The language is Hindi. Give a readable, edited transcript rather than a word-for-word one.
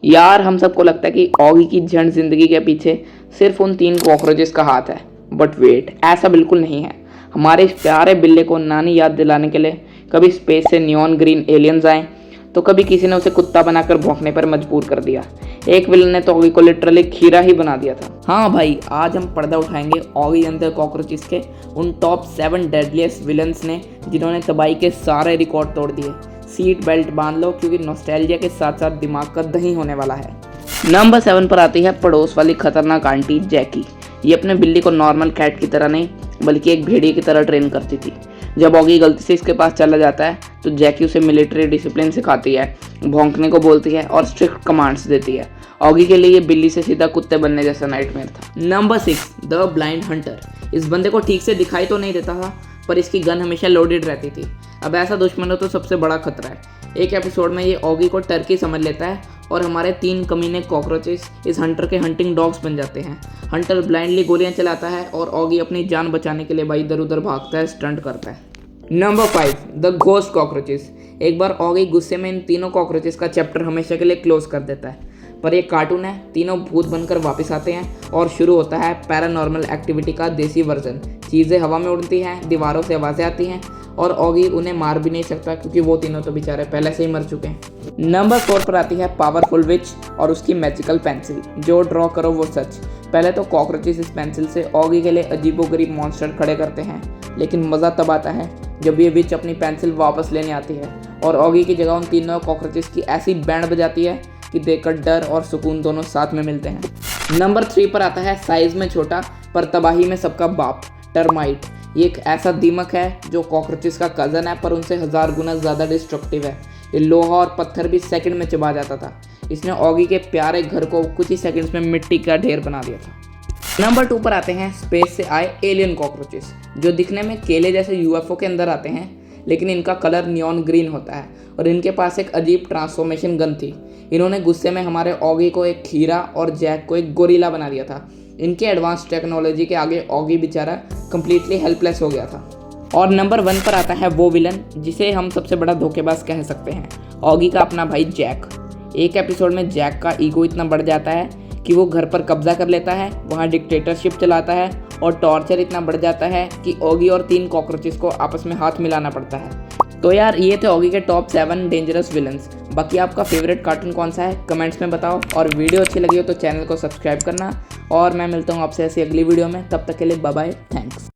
यार हम सबको लगता है कि ऑगी की जंड जिंदगी के पीछे सिर्फ उन 3 कॉकरोचेस का हाथ है, बट वेट, ऐसा बिल्कुल नहीं है। हमारे इस प्यारे बिल्ले को नानी याद दिलाने के लिए कभी स्पेस से नियॉन ग्रीन एलियंस आए, तो कभी किसी ने उसे कुत्ता बनाकर भौंकने पर मजबूर कर दिया। एक विलन ने तो ऑगी को लिटरली खीरा ही बना दिया था। हाँ भाई, आज हम पर्दा उठाएंगे ऑगी एंड द कॉकरोचेस के उन टॉप 7 डेडलीस्ट विलन्स ने जिन्होंने तबाही के सारे रिकॉर्ड तोड़ दिए। सीट बेल्ट बांध लो क्योंकि नॉस्टैल्जिया के साथ साथ दिमाग का दही होने वाला है। नंबर 7 पर आती है पड़ोस वाली खतरनाक आंटी जैकी। ये अपने बिल्ली को नॉर्मल कैट की तरह नहीं बल्कि एक भेड़िए की तरह ट्रेन करती थी। जब ऑगी गलती से इसके पास चला जाता है तो जैकी उसे मिलिट्री डिसिप्लिन सिखाती है, भौंकने को बोलती है और स्ट्रिक्ट कमांड्स देती है। ऑगी के लिए ये बिल्ली से सीधा कुत्ते बनने जैसा नाइटमेयर था। Number 6 the blind Hunter. इस बंदे को ठीक से दिखाई तो नहीं देता था, पर इसकी गन हमेशा लोडेड रहती थी। अब ऐसा दुश्मन हो तो सबसे बड़ा खतरा है। एक एपिसोड में ये ऑगी को टर्की समझ लेता है और हमारे 3 कमीने कॉकरोचेस इस हंटर के हंटिंग डॉग्स बन जाते हैं। हंटर ब्लाइंडली गोलियां चलाता है और ऑगी अपनी जान बचाने के लिए भाई इधर उधर भागता है, स्टंट करता है। Number 5 the ghost cockroaches. एक बार ऑगी गुस्से में इन तीनों कॉकरोचेस का चैप्टर हमेशा के लिए क्लोज कर देता है, पर ये कार्टून है। तीनों भूत बनकर वापस आते हैं और शुरू होता है पैरानॉर्मल एक्टिविटी का देसी वर्जन। चीज़ें हवा में उड़ती हैं, दीवारों से आवाज़ें आती हैं और ऑगी उन्हें मार भी नहीं सकता क्योंकि वो तीनों तो बेचारे पहले से ही मर चुके हैं। नंबर 4 पर आती है पावरफुल विच और उसकी मैजिकल पेंसिल। जो ड्रॉ करो वो सच। पहले तो कॉकरोचेस इस पेंसिल से ऑगी के लिए अजीबोगरीब मॉन्स्टर खड़े करते हैं, लेकिन मज़ा तब आता है जब ये विच अपनी पेंसिल वापस लेने आती है और ऑगी की जगह उन तीनों कॉकरोचेस की ऐसी बैंड बजाती है कि देखकर डर और सुकून दोनों साथ में मिलते हैं। नंबर 3 पर आता है साइज में छोटा पर तबाही में सबका बाप, टर्माइट। ये एक ऐसा दीमक है जो कॉकरोचेस का कज़न है, पर उनसे 1000 गुना ज़्यादा डिस्ट्रक्टिव है। ये लोहा और पत्थर भी सेकंड में चबा जाता था। इसने ऑगी के प्यारे घर को कुछ ही सेकंड्स में मिट्टी का ढेर बना दिया था। नंबर 2 पर आते हैं स्पेस से आए एलियन कॉकरोचेस, जो दिखने में केले जैसे यूएफओ के अंदर आते हैं, लेकिन इनका कलर नियॉन ग्रीन होता है और इनके पास एक अजीब ट्रांसफॉर्मेशन गन थी। इन्होंने गुस्से में हमारे ऑगी को एक खीरा और जैक को एक गोरिल्ला बना दिया था। इनके एडवांस टेक्नोलॉजी के आगे ऑगी बेचारा कंप्लीटली हेल्पलेस हो गया था। और नंबर 1 पर आता है वो विलन जिसे हम सबसे बड़ा धोखेबाज कह सकते हैं, ऑगी का अपना भाई जैक। एक एपिसोड में जैक का ईगो इतना बढ़ जाता है कि वो घर पर कब्जा कर लेता है, वहाँ डिक्टेटरशिप चलाता है और टॉर्चर इतना बढ़ जाता है कि ऑगी और 3 कॉकरोचेस को आपस में हाथ मिलाना पड़ता है। तो यार ये थे ऑगी के टॉप 7 डेंजरस विलन्स। बाकी आपका फेवरेट कार्टून कौन सा है कमेंट्स में बताओ, और वीडियो अच्छी लगी हो तो चैनल को सब्सक्राइब करना। और मैं मिलता हूँ आपसे ऐसी अगली वीडियो में, तब तक के लिए बाय बाय, थैंक्स।